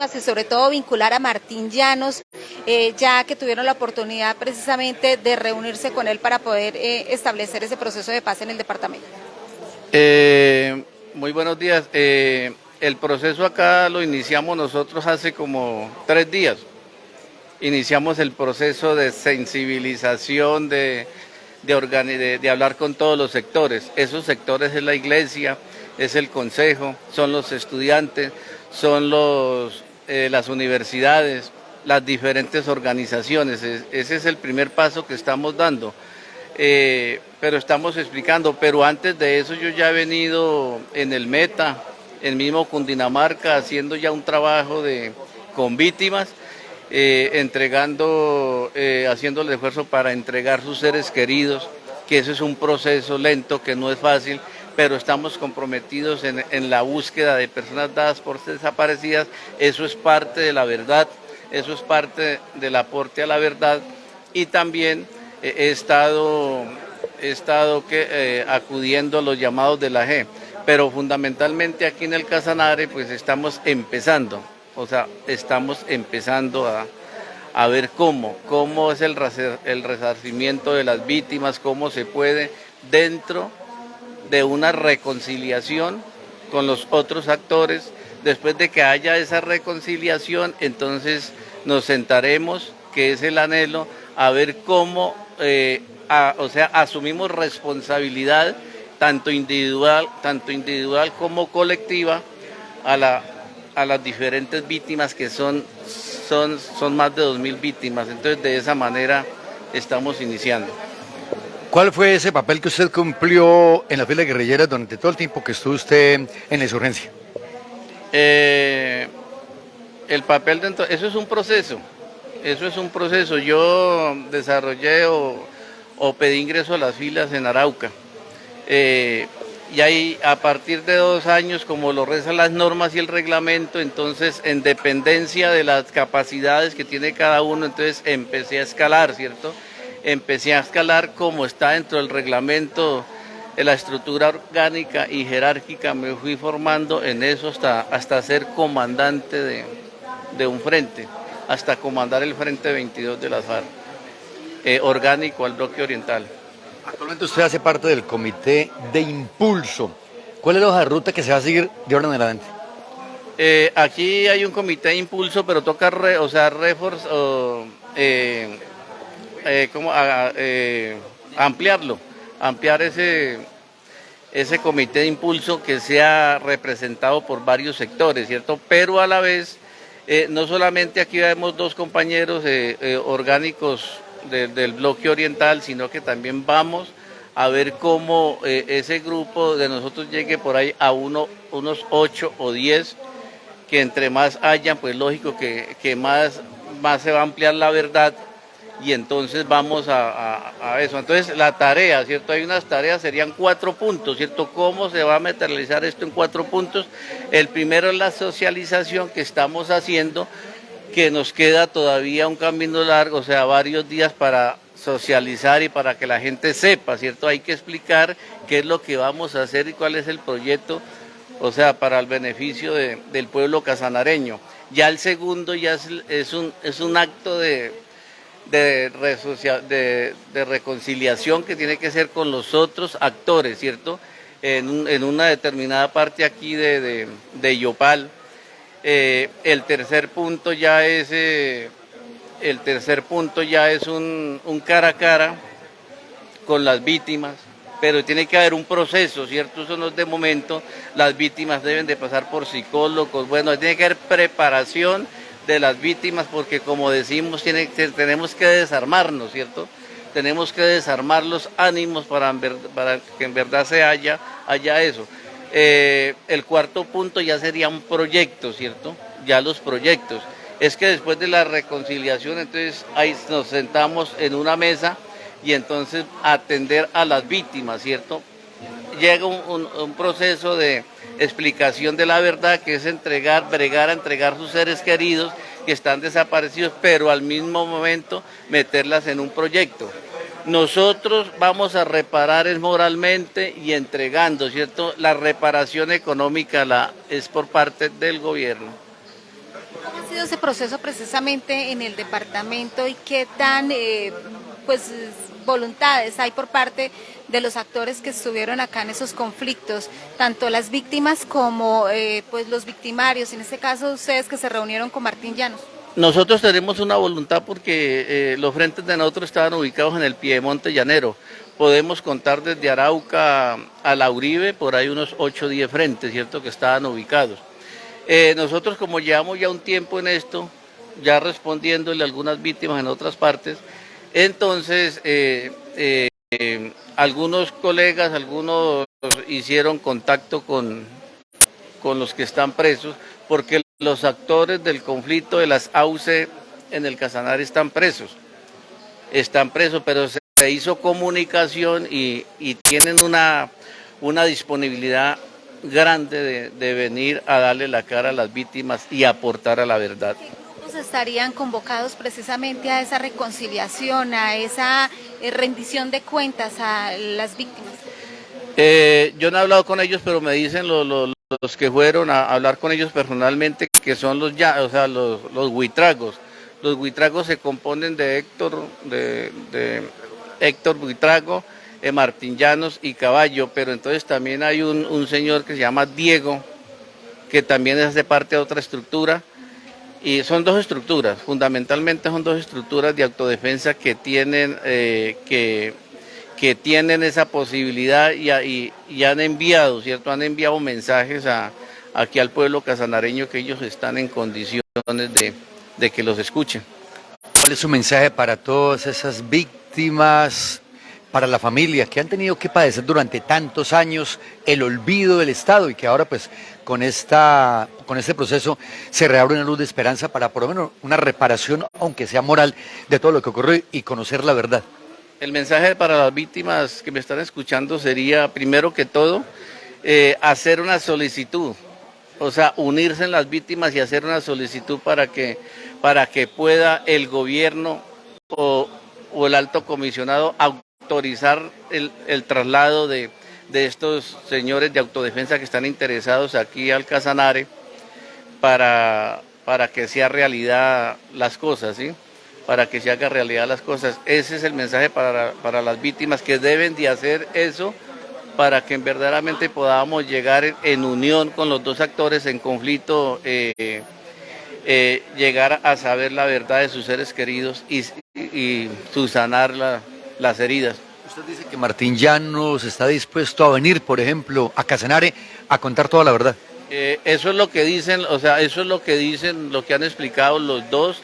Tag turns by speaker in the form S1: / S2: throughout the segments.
S1: y sobre todo vincular a Martín Llanos, ya que tuvieron la oportunidad precisamente de reunirse con él para poder establecer ese proceso de paz en el departamento?
S2: Muy buenos días. El proceso acá lo iniciamos nosotros hace como 3 días. Iniciamos el proceso de sensibilización, de hablar con todos los sectores. Esos sectores es la iglesia, es el consejo, son los estudiantes, son las universidades, las diferentes organizaciones. Ese es el primer paso que estamos dando. Pero estamos explicando, pero antes de eso yo ya he venido en el Meta, en mismo Cundinamarca, haciendo ya un trabajo con víctimas, haciendo el esfuerzo para entregar sus seres queridos, que eso es un proceso lento, que no es fácil, pero estamos comprometidos en la búsqueda de personas dadas por desaparecidas. Eso es parte de la verdad, eso es parte del aporte a la verdad, y también he estado acudiendo a los llamados de la G, pero fundamentalmente aquí en el Casanare pues estamos empezando a ver cómo es el resarcimiento de las víctimas, cómo se puede dentro de una reconciliación con los otros actores. Después de que haya esa reconciliación, entonces nos sentaremos, que es el anhelo, a ver cómo, asumimos responsabilidad tanto individual como colectiva a las diferentes víctimas, que son más de 2000 víctimas. Entonces de esa manera estamos iniciando.
S3: ¿Cuál fue ese papel que usted cumplió en la fila guerrillera durante todo el tiempo que estuvo usted en la insurgencia?
S2: El papel dentro, eso es un proceso. Yo desarrollé o pedí ingreso a las filas en Arauca. Y ahí, a partir de 2 años, como lo rezan las normas y el reglamento, entonces en dependencia de las capacidades que tiene cada uno, entonces empecé a escalar, ¿cierto? Empecé a escalar como está dentro del reglamento, de la estructura orgánica y jerárquica. Me fui formando en eso hasta ser comandante de un frente, hasta comandar el Frente 22 de las FARC, orgánico al bloque oriental.
S3: Actualmente usted hace parte del comité de impulso. ¿Cuál es la hoja de ruta que se va a seguir de ahora en adelante?
S2: Aquí hay un comité de impulso, pero toca ampliar ese comité de impulso, que sea representado por varios sectores, ¿cierto? Pero a la vez, no solamente aquí vemos 2 compañeros orgánicos del bloque oriental, sino que también vamos a ver cómo ese grupo de nosotros llegue por ahí a unos 8 o 10, que entre más hayan, pues lógico que más se va a ampliar la verdad, y entonces vamos a eso. Entonces la tarea, ¿cierto? Hay unas tareas, serían 4 puntos, ¿cierto? ¿Cómo se va a materializar esto en 4 puntos? El primero es la socialización que estamos haciendo, que nos queda todavía un camino largo, o sea, varios días para socializar y para que la gente sepa, ¿cierto? Hay que explicar qué es lo que vamos a hacer y cuál es el proyecto, o sea, para el beneficio del pueblo casanareño. Ya el segundo ya es un acto de reconciliación, que tiene que ser con los otros actores, ¿cierto? En una determinada parte aquí de Yopal. El tercer punto ya es un cara a cara con las víctimas, pero tiene que haber un proceso, ¿cierto? Eso no es de momento. Las víctimas deben de pasar por psicólogos, bueno, tiene que haber preparación de las víctimas, porque como decimos, tenemos que desarmarnos, ¿cierto? Tenemos que desarmar los ánimos para que en verdad haya eso. El cuarto punto ya sería un proyecto, ¿cierto? Ya los proyectos. Es que después de la reconciliación, entonces ahí nos sentamos en una mesa y entonces atender a las víctimas, ¿cierto? Llega un proceso de explicación de la verdad, que es bregar a entregar sus seres queridos que están desaparecidos, pero al mismo momento meterlas en un proyecto. Nosotros vamos a reparar moralmente y entregando, ¿cierto? La reparación económica es por parte del gobierno.
S1: sido ese proceso precisamente en el departamento y qué tan pues voluntades hay por parte de los actores que estuvieron acá en esos conflictos, tanto las víctimas como pues los victimarios, en este caso ustedes que se reunieron con Martín Llanos?
S2: Nosotros tenemos una voluntad porque los frentes de nosotros estaban ubicados en el piedemonte llanero. Podemos contar desde Arauca a La Uribe, por ahí unos 8 o 10 frentes, ¿cierto?, que estaban ubicados. Nosotros, como llevamos ya un tiempo en esto, ya respondiéndole a algunas víctimas en otras partes, entonces algunos colegas, algunos hicieron contacto con los que están presos, porque los actores del conflicto de las AUC en el Casanare están presos, pero se hizo comunicación y tienen una disponibilidad grande de venir a darle la cara a las víctimas y aportar a la verdad.
S1: ¿Qué grupos estarían convocados precisamente a esa reconciliación, a esa rendición de cuentas a las víctimas?
S2: Yo no he hablado con ellos, pero me dicen los que fueron a hablar con ellos personalmente, que son los huitragos. Los huitragos se componen de Héctor Huitrago, Martín Llanos y Caballo, pero entonces también hay un señor que se llama Diego, que también hace parte de otra estructura, y son dos estructuras, fundamentalmente son dos estructuras de autodefensa que tienen que tienen esa posibilidad y han enviado, ¿cierto? Han enviado mensajes aquí al pueblo casanareño que ellos están en condiciones de que los escuchen.
S3: ¿Cuál es su mensaje para todas esas víctimas, para la familia que han tenido que padecer durante tantos años el olvido del Estado y que ahora pues con este proceso se reabre una luz de esperanza para por lo menos una reparación, aunque sea moral, de todo lo que ocurrió y conocer la verdad?
S2: El mensaje para las víctimas que me están escuchando sería, primero que todo, hacer una solicitud, o sea, unirse en las víctimas y hacer una solicitud para que pueda el gobierno o el alto comisionado autorizar el traslado de estos señores de autodefensa que están interesados aquí al Casanare para que sea realidad las cosas, ¿sí? Para que se haga realidad las cosas. Ese es el mensaje para las víctimas, que deben de hacer eso para que verdaderamente podamos llegar en unión con los dos actores en conflicto, llegar a saber la verdad de sus seres queridos y subsanar las heridas.
S3: Usted dice que Martín Llanos está dispuesto a venir, por ejemplo, a Casanare a contar toda la verdad.
S2: Eso es lo que dicen, o sea, eso es lo que dicen, lo que han explicado los dos,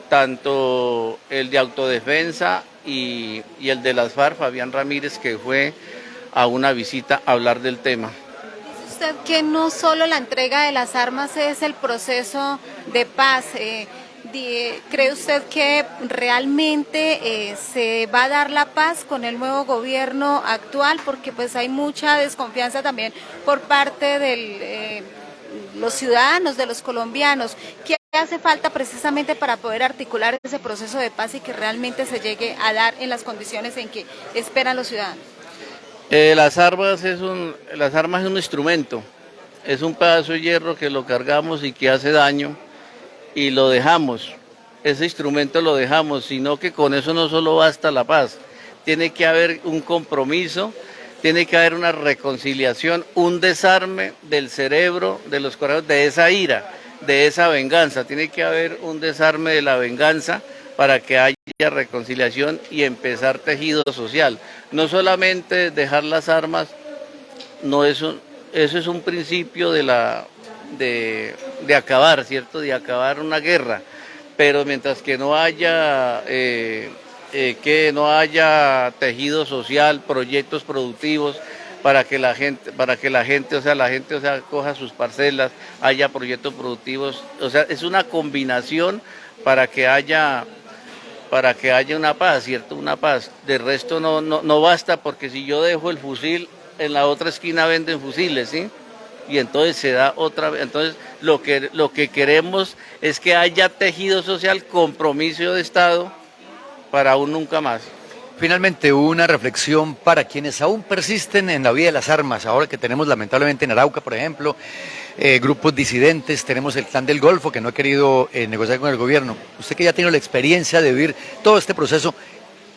S2: tanto el de autodefensa y el de las FARC, Fabián Ramírez, que fue a una visita a hablar del tema.
S1: Dice usted que no solo la entrega de las armas es el proceso de paz. ¿Cree usted que realmente se va a dar la paz con el nuevo gobierno actual? Porque pues hay mucha desconfianza también por parte de los ciudadanos, de los colombianos. ¿Qué hace falta precisamente para poder articular ese proceso de paz y que realmente se llegue a dar en las condiciones en que esperan los ciudadanos?
S2: Las armas es un instrumento, es un pedazo de hierro que lo cargamos y que hace daño y lo dejamos, ese instrumento lo dejamos, sino que con eso no solo basta la paz, tiene que haber un compromiso, tiene que haber una reconciliación, un desarme del cerebro, de los corazones, de esa ira, de esa venganza, tiene que haber un desarme de la venganza para que haya reconciliación y empezar tejido social. No solamente dejar las armas, eso es un principio de acabar, ¿cierto? De acabar una guerra, pero mientras que no haya tejido social, proyectos productivos para que la gente, coja sus parcelas, haya proyectos productivos, o sea, es una combinación para que haya una paz, ¿cierto? Una paz. De resto no basta, porque si yo dejo el fusil, en la otra esquina venden fusiles, ¿sí? Y entonces se da otra vez. Entonces lo que queremos es que haya tejido social, compromiso de Estado para un nunca más.
S3: Finalmente, una reflexión para quienes aún persisten en la vía de las armas, ahora que tenemos lamentablemente en Arauca, por ejemplo, grupos disidentes, tenemos el Clan del Golfo que no ha querido negociar con el gobierno. Usted que ya tiene la experiencia de vivir todo este proceso,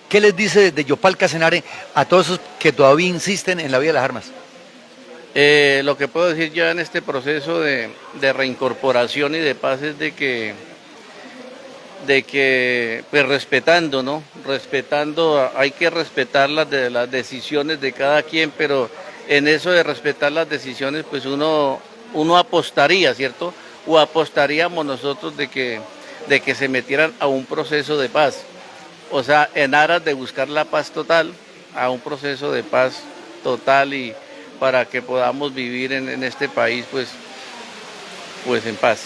S3: ¿qué les dice desde Yopal Casanare a todos esos que todavía insisten en la vía de las armas?
S2: Lo que puedo decir ya en este proceso de reincorporación y de paz es de que pues respetando, ¿no? Respetando, hay que respetar las decisiones de cada quien, pero en eso de respetar las decisiones, pues uno apostaría, ¿cierto? O apostaríamos nosotros de que se metieran a un proceso de paz. O sea, en aras de buscar la paz total, a un proceso de paz total y para que podamos vivir en este país, pues en paz.